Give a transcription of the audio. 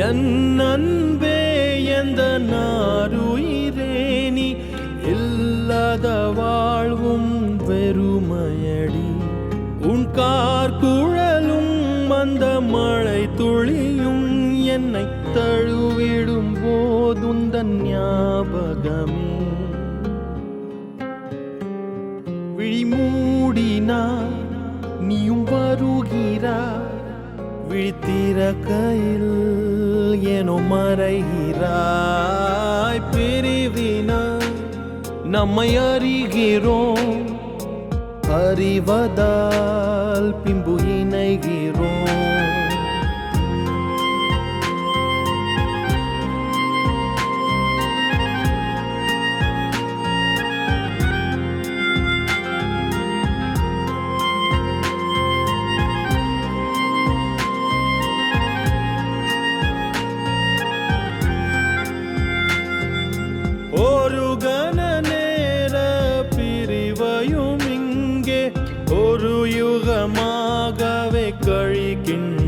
என் அன்பே எந்த நாருயிரேனி இல்லாத வாழ்வும் வெறுமையடி. உன் கார்குழலும் அந்த மழை துளியும் என்னை தழுவிடும் போதுந்தன் ஞாபகமே. விழிமூடினாய் நீயும் வருகிறாய், விழித்திறக்கையில் ஏனோ மறைகிறாய். பிரிவினாய் நம்மை அறிகிறோம், அறிவதால் பின்பு இணைகிறோம். ஒரு கண நேர பிரிவையும் இங்கே ஒரு யுகமாகவே கழிக்கின்ற